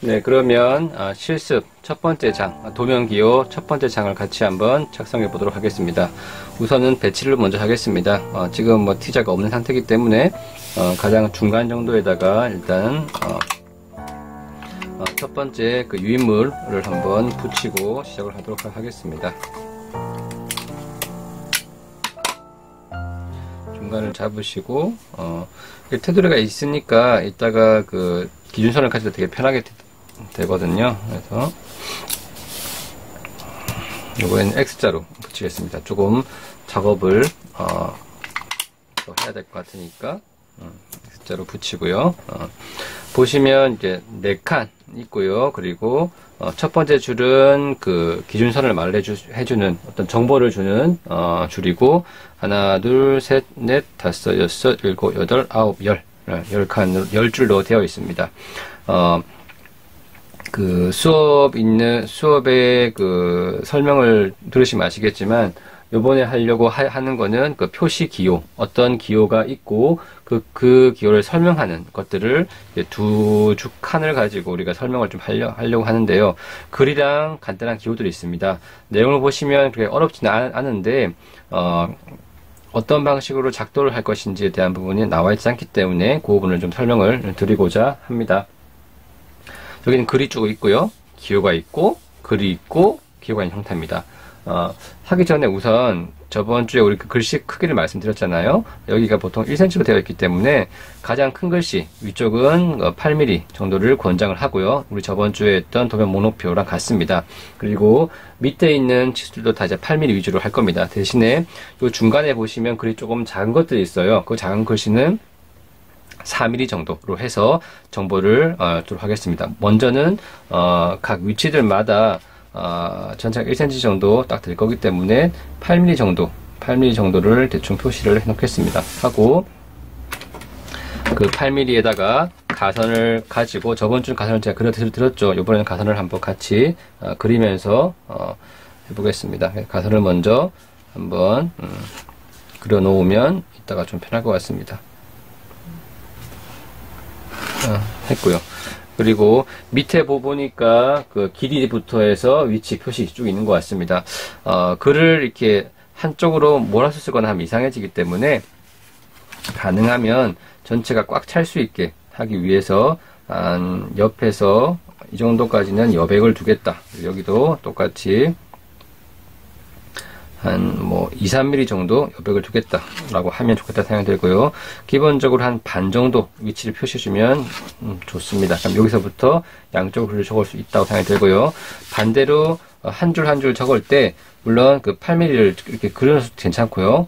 네, 그러면 실습 첫 번째 장, 도면기호 첫 번째 장을 같이 한번 작성해 보도록 하겠습니다. 우선은 배치를 먼저 하겠습니다. 지금 뭐 T자가 없는 상태이기 때문에 가장 중간 정도에다가 일단 첫 번째 그 유인물을 한번 붙이고 시작을 하도록 하겠습니다. 중간을 잡으시고 테두리가 있으니까 이따가 그 기준선을 가질 때 되게 편하게 되거든요. 그래서 이번에는 X자로 붙이겠습니다. 조금 작업을 더 해야 될 것 같으니까 X자로 붙이고요. 보시면 이제 4칸 있고요. 그리고 첫 번째 줄은 그 기준선을 말해주는 어떤 정보를 주는 줄이고 하나, 둘, 셋, 넷, 다섯, 여섯, 일곱, 여덟, 아홉, 10칸으로 10줄로 되어 있습니다. 그 수업의 그 설명을 들으시면 아시겠지만 요번에 하려고 하는 거는 그 표시 기호, 어떤 기호가 있고 그 기호를 설명하는 것들을 두 칸을 가지고 우리가 설명을 좀 하려고 하는데요. 글이랑 간단한 기호들이 있습니다. 내용을 보시면 그렇게 어렵지는 않은데 어떤 방식으로 작도를 할 것인지에 대한 부분이 나와 있지 않기 때문에 그 부분을 좀 설명을 드리고자 합니다. 여기는 글이 쭉 있고요. 기호가 있고 글이 있고 기호가 있는 형태입니다. 하기 전에 우선 저번 주에 우리 그 글씨 크기를 말씀드렸잖아요. 여기가 보통 1cm로 되어 있기 때문에 가장 큰 글씨 위쪽은 8mm 정도를 권장을 하고요. 우리 저번 주에 했던 도면 목록표랑 같습니다. 그리고 밑에 있는 치수들도 다 이제 8mm 위주로 할 겁니다. 대신에 요 중간에 보시면 글이 조금 작은 것들이 있어요. 그 작은 글씨는 4mm 정도로 해서 정보를 주도록 하겠습니다. 먼저는 각 위치들마다 전체가 1cm 정도 딱 될 거기 때문에 8mm 정도를 대충 표시를 해 놓겠습니다. 하고 그 8mm에다가 가선을 가지고 저번 주 가선을 제가 그려드렸죠. 이번에는 가선을 한번 같이 그리면서 해보겠습니다. 가선을 먼저 한번 그려 놓으면 이따가 좀 편할 것 같습니다. 했고요. 그리고 밑에 보니까 그 길이부터 해서 위치 표시 쭉 있는 것 같습니다. 글을 이렇게 한쪽으로 몰아서 쓰거나 하면 이상해지기 때문에 가능하면 전체가 꽉 찰 수 있게 하기 위해서 옆에서 이 정도까지는 여백을 두겠다. 여기도 똑같이 한 2, 3mm 정도 여백을 두겠다라고 하면 좋겠다 생각이 들고요. 기본적으로 한 반 정도 위치를 표시해주면 좋습니다. 그럼 여기서부터 양쪽으로 글을 적을 수 있다고 생각이 들고요. 반대로 한 줄 한 줄 적을 때 물론 그 8mm를 이렇게 그려서 괜찮고요.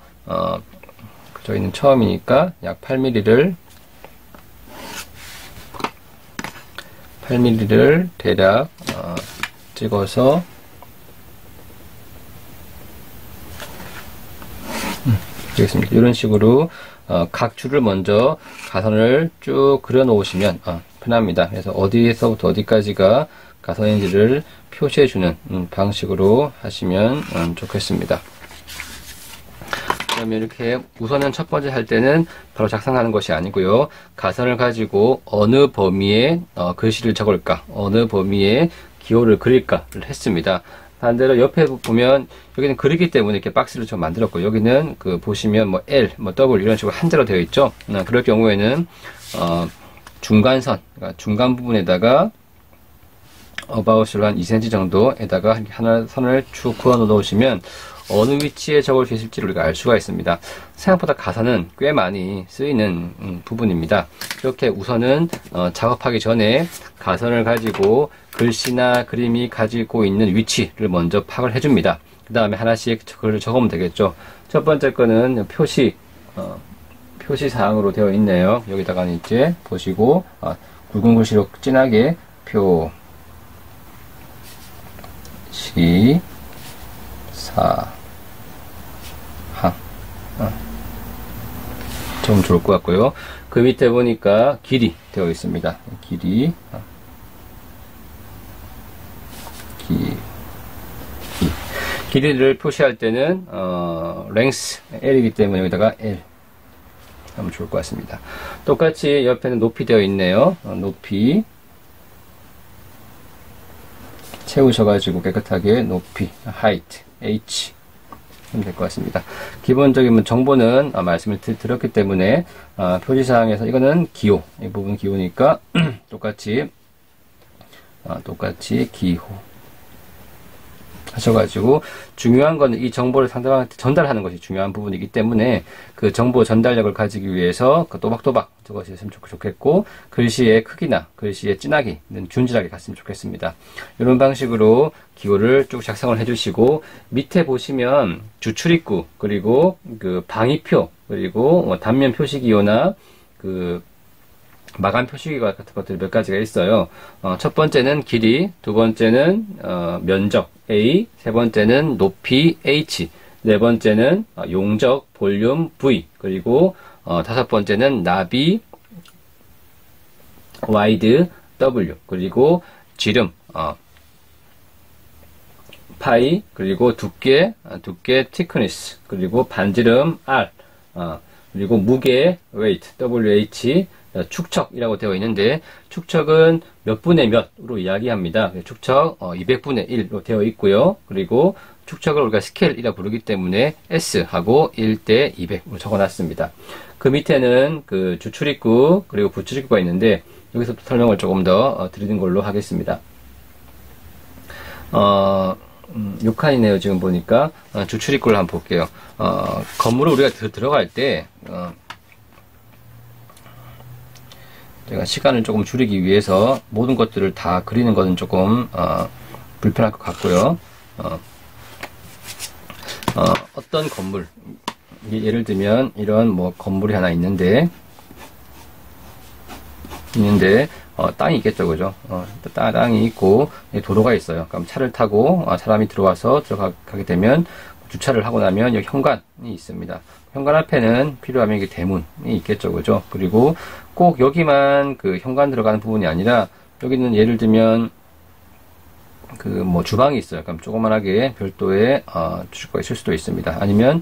저희는 처음이니까 약 8mm를 대략 찍어서 되겠습니다. 이런 식으로 각 줄을 먼저 가선을 쭉 그려 놓으시면 편합니다. 그래서 어디에서부터 어디까지가 가선인지를 표시해 주는 방식으로 하시면 좋겠습니다. 그러면 이렇게 우선은 첫 번째 할 때는 바로 작성하는 것이 아니고요. 가선을 가지고 어느 범위에 글씨를 적을까, 어느 범위에 기호를 그릴까를 했습니다. 반대로 옆에 보면 여기는 글이기 때문에 이렇게 박스를 좀 만들었고 여기는 그 보시면 뭐 L, 뭐 W 이런 식으로 한자로 되어 있죠. 그럴 경우에는 중간선, 그러니까 중간 부분에다가 about으로 한 2cm 정도에다가 하나 선을 쭉 그어 놓으시면 어느 위치에 적을 수 있을지를 우리가 알 수가 있습니다. 생각보다 가선은 꽤 많이 쓰이는 부분입니다. 이렇게 우선은 작업하기 전에 가선을 가지고 글씨나 그림이 가지고 있는 위치를 먼저 파악을 해줍니다. 그 다음에 하나씩 글을 적으면 되겠죠. 첫 번째 거는 표시 사항으로 되어 있네요. 여기다가는 이제 보시고 굵은 글씨로 진하게 표시 사항 좀 좋을 것 같고요. 그 밑에 보니까 길이 되어 있습니다. 길이를 표시할 때는 length L이기 때문에 여기다가 L 하면 좋을 것 같습니다. 똑같이 옆에는 높이 되어 있네요. 높이 채우셔가지고 깨끗하게 높이, height, h 하면 될 것 같습니다. 기본적인 정보는 말씀을 드렸기 때문에 표지사항에서 이거는 기호, 이 부분 기호니까 똑같이 기호 하셔가지고, 중요한 거는 이 정보를 상대방한테 전달하는 것이 중요한 부분이기 때문에 그 정보 전달력을 가지기 위해서 그 또박또박 적어주셨으면 좋겠고, 글씨의 크기나 글씨의 진하기는 균질하게 갔으면 좋겠습니다. 이런 방식으로 기호를 쭉 작성을 해주시고, 밑에 보시면 주출입구, 그리고 그 방위표, 그리고 단면 표시기호나 그 마감 표시기가 같은 것들이 몇 가지가 있어요. 첫 번째는 길이, 두 번째는 면적 A, 세 번째는 높이 H, 네 번째는 용적 볼륨 V, 그리고 다섯 번째는 나비 와이드 W, 그리고 지름 파이, 그리고 두께 thickness, 그리고 반지름 R, 그리고 무게 weight WH, 축척이라고 되어 있는데, 축척은 몇 분의 몇으로 이야기합니다. 축척 200분의 1로 되어 있고요. 그리고 축척을 우리가 스케일이라 부르기 때문에 S하고 1대 200으로 적어놨습니다. 그 밑에는 그 주출입구 그리고 부출입구가 있는데, 여기서 설명을 조금 더 드리는 걸로 하겠습니다. 6칸이네요. 지금 보니까 주출입구를 한번 볼게요. 건물을 우리가 들어갈 때 제가 시간을 조금 줄이기 위해서 모든 것들을 다 그리는 것은 조금 불편할 것 같고요. 어떤 건물, 예를 들면 이런 뭐 건물이 하나 있는데 땅이 있겠죠, 그죠? 땅이 있고 도로가 있어요. 그럼 차를 타고 사람이 들어가게 되면, 주차를 하고 나면 여기 현관이 있습니다. 현관 앞에는 필요하면 이게 대문이 있겠죠, 그죠? 그리고 꼭 여기만 그 현관 들어가는 부분이 아니라, 여기는 예를 들면 그 뭐 주방이 있어요. 그럼 조그만하게 별도의 주차가 있을 수도 있습니다. 아니면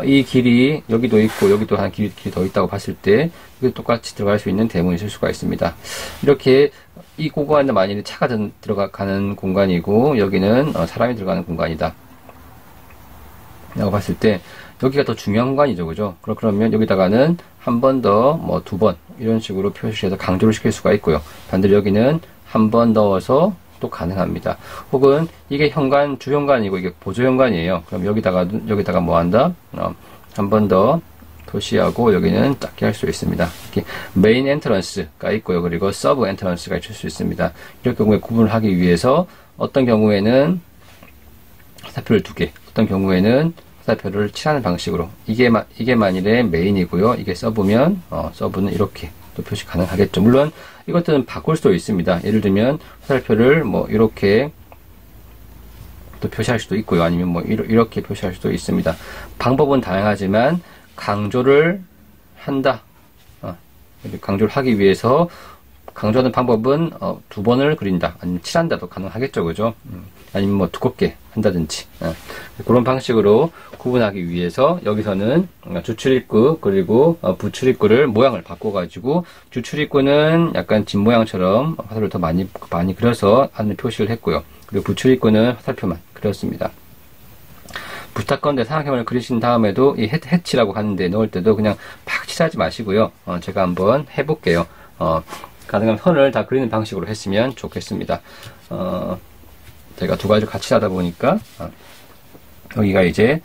이 길이 여기도 있고 여기도 한 길이 더 있다고 봤을 때 여기 똑같이 들어갈 수 있는 대문이 있을 수가 있습니다. 이렇게 이 공간은 만일에 차가 들어가는 공간이고, 여기는 사람이 들어가는 공간이다 라고 봤을 때, 여기가 더 중요한 공간이죠, 그죠? 그러면 여기다가는 한 번 더, 뭐 두 번 이런 식으로 표시해서 강조를 시킬 수가 있고요. 반대로 여기는 한 번 넣어서 또 가능합니다. 혹은 이게 주현관이고 이게 보조현관이에요. 그럼 여기다가 뭐 한다? 한 번 더 표시하고 여기는 작게 할 수 있습니다. 이렇게 메인 엔트런스가 있고요. 그리고 서브 엔트런스가 있을 수 있습니다. 이럴 경우에 구분을 하기 위해서 어떤 경우에는 화살표를 2개, 어떤 경우에는 화살표를 칠하는 방식으로, 이게 만일에 메인이고요. 이게 서브면 서브는 이렇게 또 표시 가능하겠죠. 물론 이것들은 바꿀 수도 있습니다. 예를 들면 화살표를 뭐 이렇게 또 표시할 수도 있고요. 아니면 뭐 이렇게 표시할 수도 있습니다. 방법은 다양하지만 강조를 한다. 강조를 하기 위해서 강조하는 방법은 2번을 그린다. 아니면 칠한다도 가능하겠죠. 그죠? 아니면 뭐 두껍게 한다든지. 그런 방식으로 구분하기 위해서 여기서는 주출입구 그리고 부출입구를 모양을 바꿔가지고, 주출입구는 약간 집 모양처럼 화살을 더 많이 그려서 안을 표시를 했고요. 그리고 부출입구는 화살표만 그렸습니다. 부탁건대 삼각형을 그리신 다음에도 이 해치라고 하는데 넣을 때도 그냥 팍 칠하지 마시고요. 제가 한번 해볼게요. 가능하면 선을 다 그리는 방식으로 했으면 좋겠습니다. 제가 두 가지 같이 하다 보니까 여기가 이제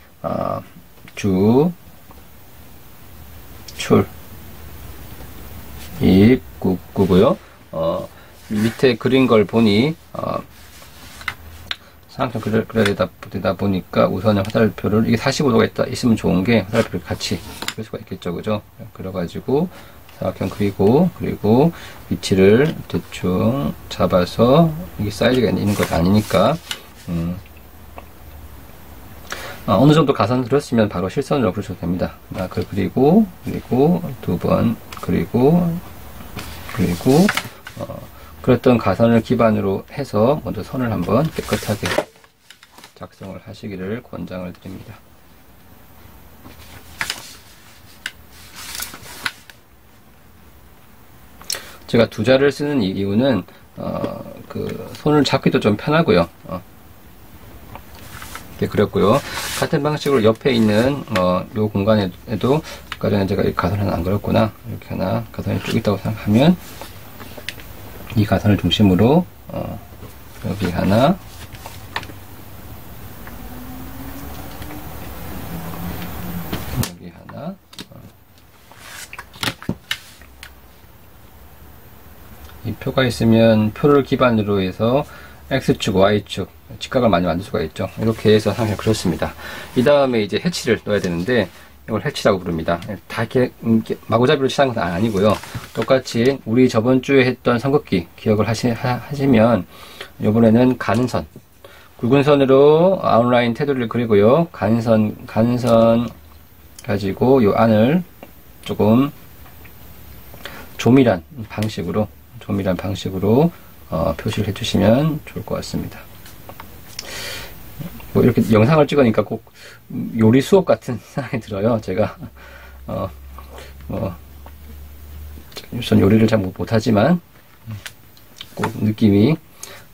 출 입구고요. 밑에 그린 걸 보니 삼각형 그려야 되다 보니까 우선은 화살표를, 이게 45도가 있으면 좋은 게 화살표를 같이 그릴 수가 있겠죠, 그죠? 그래가지고 삼각형 그리고 위치를 대충 잡아서, 이게 사이즈가 있는 것 아니니까 어느 정도 가선 그렸으면 바로 실선으로 그리셔도 됩니다. 그리고 2번 그리고 그랬던 가선을 기반으로 해서 먼저 선을 한번 깨끗하게 작성을 하시기를 권장을 드립니다. 제가 두 자를 쓰는 이유는 그 손을 잡기도 좀 편하고요. 이렇게 그렸고요. 같은 방식으로 옆에 있는 요 공간에도 아까 전에 제가 이 가선 하나 안 그렸구나. 이렇게 하나 가선이 쭉 있다고 생각하면 이 가선을 중심으로 여기 하나, 여기 하나, 이 표가 있으면 표를 기반으로 해서 X축, Y축, 직각을 많이 만들 수가 있죠. 이렇게 해서 상을 그렸습니다. 이 다음에 이제 해치를 넣어야 되는데, 이걸 해치라고 부릅니다. 다 이렇게 마구잡이로 칠한 건 아니고요. 똑같이 우리 저번 주에 했던 삼각기 기억을 하시면, 이번에는 가는 선. 굵은 선으로 아웃라인 테두리를 그리고요. 가는 선 가지고 이 안을 조금 조밀한 방식으로 표시를 해주시면 좋을 것 같습니다. 뭐 이렇게 영상을 찍으니까 꼭 요리 수업 같은 생각이 들어요. 제가 우선 요리를 잘 못하지만 꼭 느낌이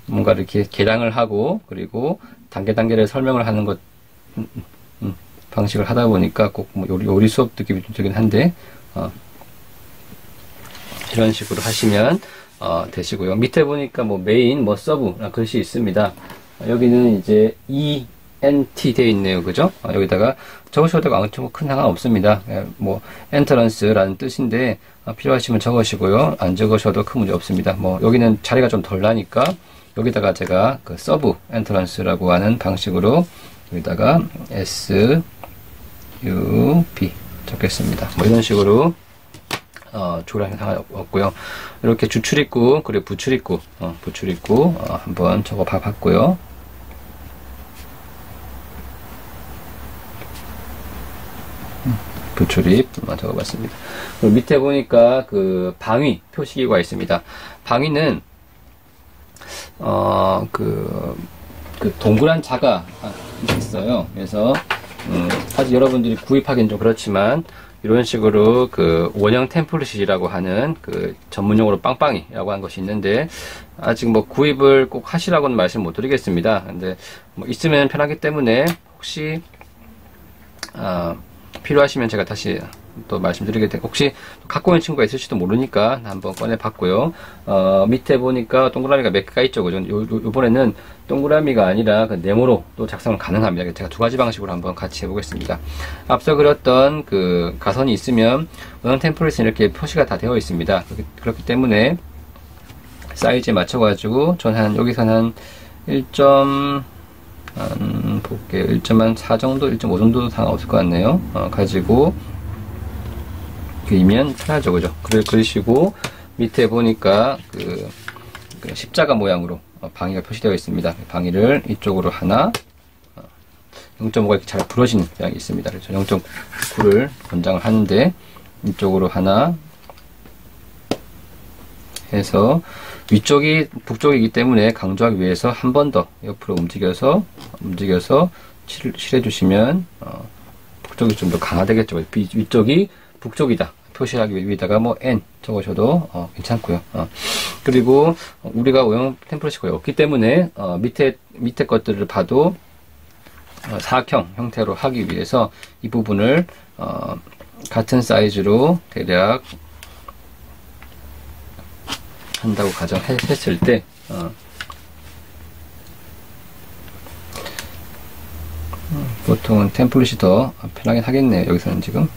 뭔가 이렇게 계량을 하고 그리고 단계를 설명을 하는 것 방식을 하다 보니까 꼭 뭐 요리 수업 느낌이 좀 들긴 한데 이런 식으로 하시면 되시고요. 밑에 보니까 뭐 메인, 뭐 서브 글씨 있습니다. 여기는 이제 ENT 되어 있네요. 그죠? 여기다가 적으셔도 되고 아무튼 큰 상관 없습니다. 뭐 엔터런스라는 뜻인데 필요하시면 적으시고요. 안 적으셔도 큰 문제 없습니다. 뭐 여기는 자리가 좀 덜 나니까 여기다가 제가 그 서브 엔터런스라고 하는 방식으로 여기다가 SUB 적겠습니다. 뭐 이런 식으로 조랑 상관없고요. 이렇게 주출입구 그리고 부출입구 한번 적어 봤고요. 부출입 적어봤습니다. 그리고 밑에 보니까 그 방위 표시기가 있습니다. 방위는 그 동그란 자가 있어요. 그래서 사실 여러분들이 구입하기는 좀 그렇지만 이런 식으로 그 원형 템플릿이라고 하는 그 전문용어로 빵빵이라고 하는 것이 있는데 아직 뭐 구입을 꼭 하시라고는 말씀 못 드리겠습니다. 근데 뭐 있으면 편하기 때문에 혹시 필요하시면 제가 다시 또 말씀드리게 되고 혹시 갖고 있는 친구가 있을지도 모르니까 한번 꺼내 봤고요. 밑에 보니까 동그라미가 몇 개가 있죠. 그죠? 요번에는 동그라미가 아니라 그 네모로 또 작성을 가능합니다. 제가 두 가지 방식으로 한번 같이 해보겠습니다. 앞서 그렸던 그 가선이 있으면 원형 템플릿은 이렇게 표시가 다 되어 있습니다. 그렇기 때문에 사이즈에 맞춰가지고 전 여기서는 1.4 정도, 1.5 정도 상관없을 것 같네요. 가지고 그리면 편하죠, 그죠? 그리시고 밑에 보니까 그 십자가 모양으로 방위가 표시되어 있습니다. 방위를 이쪽으로 하나, 0.5가 이렇게 잘 부러지는 모양이 있습니다. 그래서 0.9를 권장을 하는데 이쪽으로 하나 해서 위쪽이 북쪽이기 때문에 강조하기 위해서 한 번 더 옆으로 움직여서 칠해 주시면 북쪽이 좀 더 강화되겠죠. 위쪽이 북쪽이다 표시하기 위해다가 뭐 N 적으셔도 괜찮고요. 그리고 우리가 원형 템플릿이 거의 없기 때문에 밑에 것들을 봐도 사각형 형태로 하기 위해서 이 부분을 같은 사이즈로 대략 한다고 가정했을 때 보통은 템플릿이 더 편하긴 하겠네요. 여기서는 지금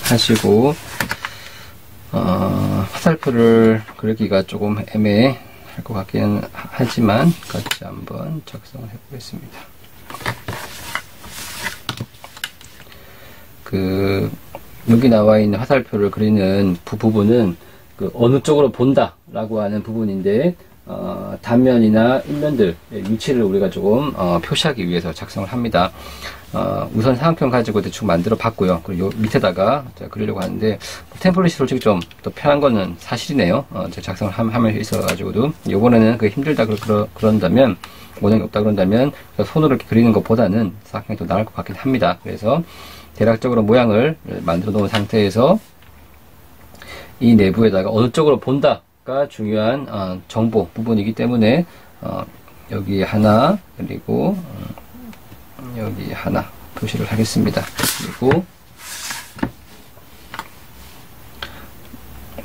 하시고 화살표를 그리기가 조금 애매할 것 같기는 하지만 같이 한번 작성을 해보겠습니다. 여기 나와 있는 화살표를 그리는 부분은 어느 쪽으로 본다 라고 하는 부분인데 단면이나 일면들의 위치를 우리가 조금 표시하기 위해서 작성을 합니다. 우선 사각형 가지고 대충 만들어 봤고요. 그리고 요 밑에다가 제가 그리려고 하는데 템플릿이 솔직히 좀 더 편한 거는 사실이네요. 제가 작성을 하면서 있어가지고도 요번에는 힘들다 그런다면 원형이 없다 그런다면 손으로 이렇게 그리는 것보다는 사각형이 더 나을 것 같긴 합니다. 그래서 대략적으로 모양을 만들어 놓은 상태에서 이 내부에다가 어느 쪽으로 본다 마감가 중요한 정보 부분이기 때문에 여기 하나, 그리고 여기 하나 표시를 하겠습니다. 그리고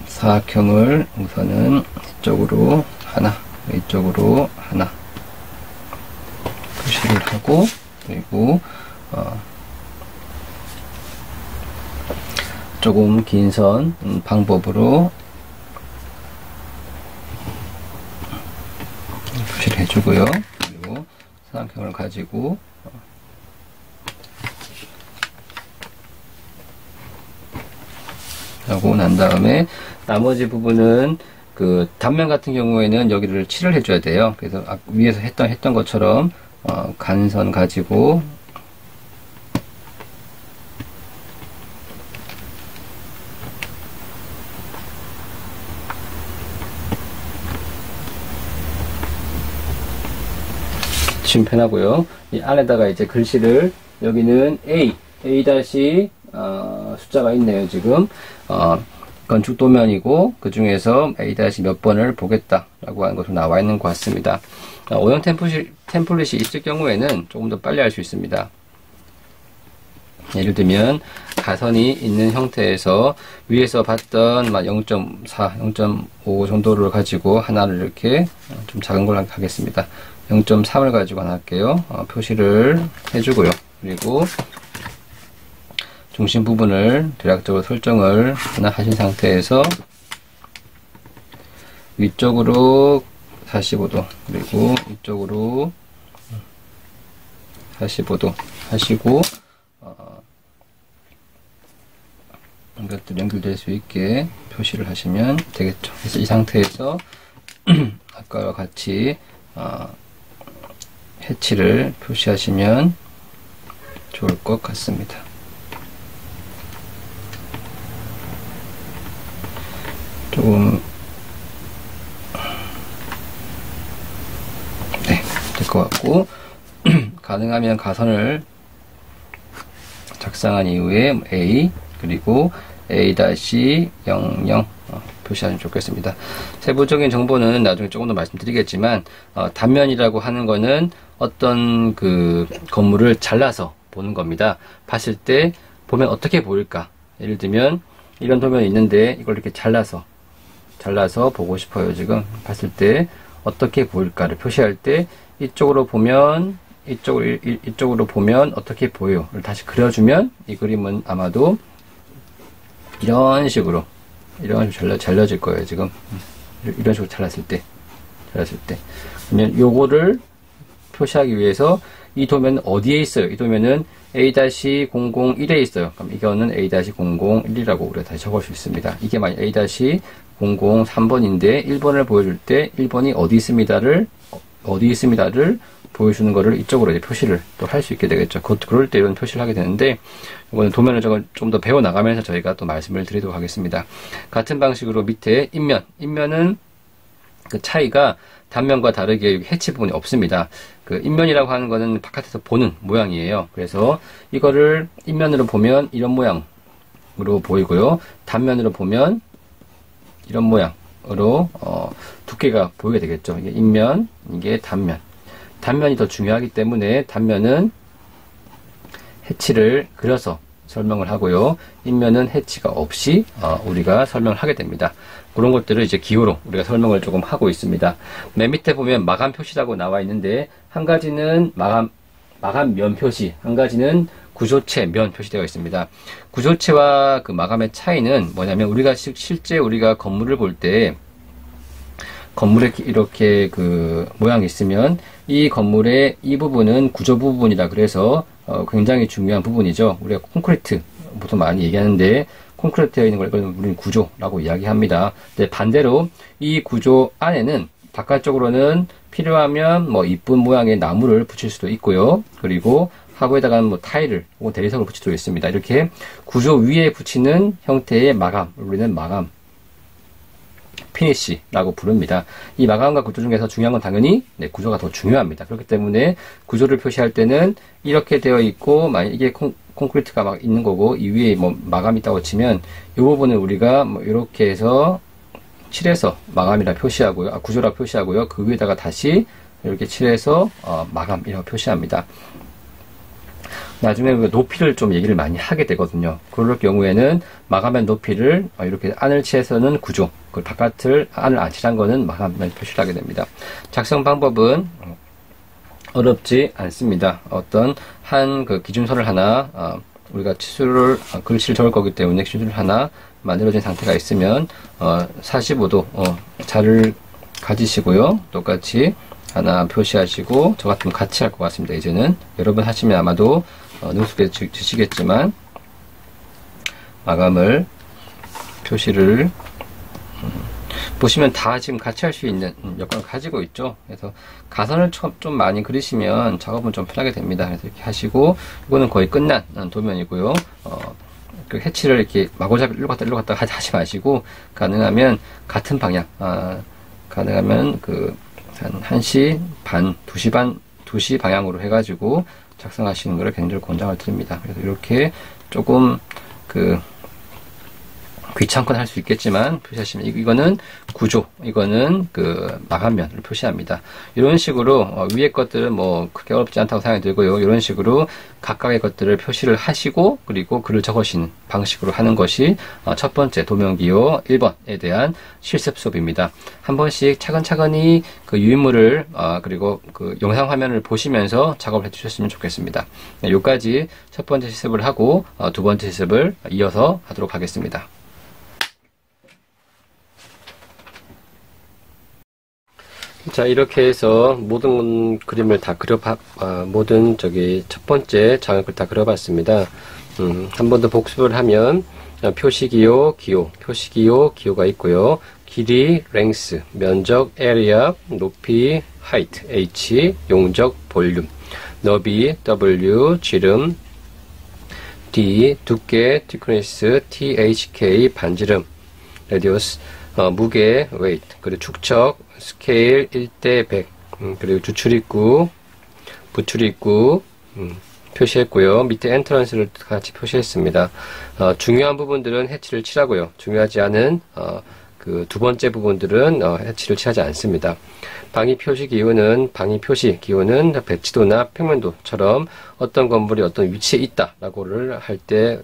사각형을 우선은 이쪽으로 하나, 이쪽으로 하나 표시를 하고, 그리고 조금 긴 선 방법으로 표시를 해주고요. 그리고 사각형을 가지고 하고 난 다음에 나머지 부분은 그 단면 같은 경우에는 여기를 칠을 해줘야 돼요. 그래서 위에서 했던 것처럼 간선 가지고 침 편하고요. 이 안에다가 이제 글씨를 여기는 A 다시 숫자가 있네요. 지금 건축 도면이고 그 중에서 A 다시 몇 번을 보겠다라고 하는 것으로 나와 있는 것 같습니다. 오형 템플릿이 있을 경우에는 조금 더 빨리 할 수 있습니다. 예를 들면 가선이 있는 형태에서 위에서 봤던 0.4, 0.5 정도를 가지고 하나를 이렇게 좀 작은 걸로 하겠습니다. 0.3을 가지고 하나 할게요. 표시를 해주고요. 그리고 중심 부분을 대략적으로 설정을 하나 하신 상태에서 위쪽으로 45도, 그리고 이쪽으로 45도 하시고 이것들 연결될 수 있게 표시를 하시면 되겠죠. 그래서 이 상태에서 아까와 같이 해치를 표시하시면 좋을 것 같습니다. 조금 네, 될 것 같고 가능하면 가선을 작성한 이후에 A 그리고 A-00 표시하면 좋겠습니다. 세부적인 정보는 나중에 조금 더 말씀드리겠지만 단면이라고 하는 거는 어떤 그 건물을 잘라서 보는 겁니다. 봤을 때 보면 어떻게 보일까? 예를 들면 이런 도면이 있는데 이걸 이렇게 잘라서 보고 싶어요. 지금 봤을 때 어떻게 보일까를 표시할 때 이쪽으로 보면 이쪽으로 보면 어떻게 보여요? 를 다시 그려주면 이 그림은 아마도 이런 식으로 잘라질 거예요. 지금 이런 식으로 잘랐을 때 그러면 요거를 표시하기 위해서 이 도면은 어디에 있어요? 이 도면은 A-001에 있어요. 그럼 이거는 A-001이라고 우리가 다시 적을 수 있습니다. 이게 만약 A-003번인데 1번을 보여줄 때 1번이 어디 있습니다를 보여주는 거를 이쪽으로 이제 표시를 또 할 수 있게 되겠죠. 그럴 때 이런 표시를 하게 되는데, 이거는 도면을 좀 더 배워 나가면서 저희가 또 말씀을 드리도록 하겠습니다. 같은 방식으로 밑에 인면은 그 차이가 단면과 다르게 해치 부분이 없습니다. 그 인면이라고 하는 거는 바깥에서 보는 모양이에요. 그래서 이거를 인면으로 보면 이런 모양으로 보이고요. 단면으로 보면 이런 모양으로 두께가 보이게 되겠죠. 이게 인면, 이게 단면. 단면이 더 중요하기 때문에 단면은 해치를 그려서 설명을 하고요. 인면은 해치가 없이 우리가 설명을 하게 됩니다. 그런 것들을 이제 기호로 우리가 설명을 조금 하고 있습니다. 맨 밑에 보면 마감 표시라고 나와 있는데 한 가지는 마감 면 표시, 한 가지는 구조체 면 표시되어 있습니다. 구조체와 그 마감의 차이는 뭐냐면 우리가 실제 우리가 건물을 볼 때 건물에 이렇게 그 모양이 있으면 이 건물의 이 부분은 구조 부분이라 그래서 굉장히 중요한 부분이죠. 우리가 콘크리트 보통 많이 얘기하는데 콘크리트에 있는 걸 우리는 구조라고 이야기합니다. 근데 반대로 이 구조 안에는 바깥쪽으로는 필요하면 뭐 이쁜 모양의 나무를 붙일 수도 있고요. 그리고 하부에다가 뭐 타일을 혹은 대리석을 붙일 수도 있습니다. 이렇게 구조 위에 붙이는 형태의 마감, 우리는 마감 피니쉬라고 부릅니다. 이 마감과 구조 중에서 중요한 건 당연히 구조가 더 중요합니다. 그렇기 때문에 구조를 표시할 때는 이렇게 되어 있고 만약 이게 콘크리트가 막 있는 거고 이 위에 뭐 마감이 있다고 치면 이 부분은 우리가 뭐 이렇게 해서 칠해서 마감이라 표시하고요. 구조라 표시하고요. 그 위에다가 다시 이렇게 칠해서 마감이라고 표시합니다. 나중에 높이를 좀 얘기를 많이 하게 되거든요. 그럴 경우에는 마감한 높이를 이렇게 안을 칠해서는 구조, 그 바깥을 안을 안 칠한 거는 마감을 표시를 하게 됩니다. 작성 방법은 어렵지 않습니다. 어떤 한 그 기준선을 하나 우리가 치수를 글씨를 적을 거기 때문에 기준을 하나 만들어진 상태가 있으면 45도 자를 가지시고요. 똑같이 하나 표시하시고 저 같으면 같이 할 것 같습니다. 이제는 여러분 하시면 아마도 능숙해지시겠지만 마감을 표시를 보시면 다 지금 같이 할 수 있는 여건을 가지고 있죠. 그래서 가선을 좀 많이 그리시면 작업은 좀 편하게 됩니다. 그래서 이렇게 하시고 이거는 거의 끝난 도면이고요. 그 해치를 이렇게 마구잡이 일로 갔다 하지 마시고 가능하면 같은 방향 가능하면 한 1시 반, 2시 반, 2시 방향으로 해가지고 작성하시는 것을 굉장히 권장을 드립니다. 그래서 이렇게 조금 귀찮거나 할 수 있겠지만 표시하시면 이거는 구조, 이거는 마감면을 표시합니다. 이런 식으로 위에 것들은 뭐 크게 어렵지 않다고 생각이 들고요. 이런 식으로 각각의 것들을 표시를 하시고 그리고 글을 적으시는 방식으로 하는 것이 첫 번째 도면기호 1번에 대한 실습 수업입니다. 한 번씩 차근차근히 유인물을 그리고 영상 화면을 보시면서 작업을 해주셨으면 좋겠습니다. 여기까지 첫 번째 실습을 하고 두 번째 실습을 이어서 하도록 하겠습니다. 자, 이렇게 해서 모든 그림을 다 모든 첫 번째 장을 다 그려봤습니다. 한 번 더 복습을 하면, 표시기호, 기호가 있고요. 길이, length, 면적, area, 높이, height, h, 용적, 볼륨, 너비, w, 지름, d, 두께, thickness, thk, 반지름, radius, 무게, weight, 그리고 축척, 스케일 1대 100, 그리고 주출입구, 부출입구, 표시했고요. 밑에 엔트런스를 같이 표시했습니다. 중요한 부분들은 해치를 칠하고요. 중요하지 않은, 두 번째 부분들은, 해치를 칠하지 않습니다. 방위 표시 기호는 배치도나 평면도처럼 어떤 건물이 어떤 위치에 있다라고를 할 때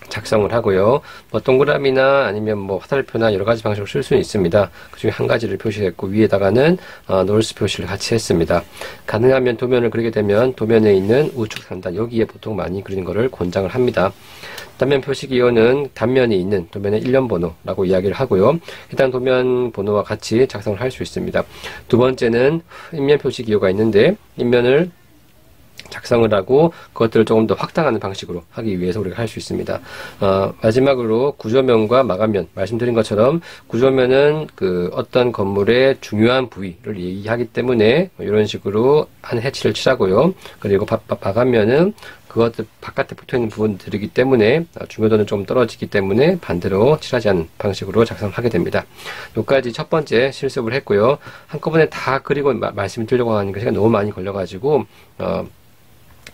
작성을 하고요. 뭐 동그라미나 아니면 뭐 화살표나 여러 가지 방식으로 쓸 수는 있습니다. 그 중에 한 가지를 표시했고 위에다가는 노르스 표시를 같이 했습니다. 가능하면 도면을 그리게 되면 도면에 있는 우측 상단 여기에 보통 많이 그리는 것을 권장을 합니다. 단면 표시 기호는 단면이 있는 도면의 일련 번호라고 이야기를 하고요. 해당 도면 번호와 같이 작성을 할 수 있습니다. 두 번째는 인면 표시 기호가 있는데 인면을 작성을 하고 그것들을 조금 더 확장하는 방식으로 하기 위해서 우리가 할 수 있습니다. 마지막으로 구조면과 마감면 말씀드린 것처럼 구조면은 어떤 건물의 중요한 부위를 얘기하기 때문에 이런 식으로 한 해치를 칠하고요. 그리고 마감면은 그것들 바깥에 붙어있는 부분들이기 때문에 중요도는 좀 떨어지기 때문에 반대로 칠하지 않는 방식으로 작성하게 됩니다. 여기까지 첫 번째 실습을 했고요. 한꺼번에 다 그리고 말씀드리려고 하니까 시간이 너무 많이 걸려가지고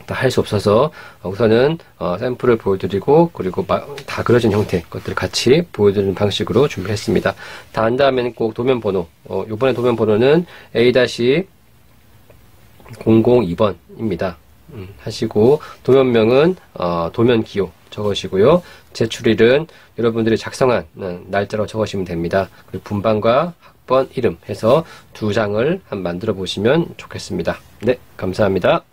다 할 수 없어서 우선은 샘플을 보여드리고 그리고 다 그려진 형태 것들을 같이 보여드리는 방식으로 준비했습니다. 다 한 다음에는 꼭 도면 번호 요번에 도면 번호는 A-002번입니다. 하시고 도면명은 도면 기호 적으시고요. 제출일은 여러분들이 작성한 날짜로 적으시면 됩니다. 그리고 분반과 학번 이름 해서 2장을 한번 만들어 보시면 좋겠습니다. 네, 감사합니다.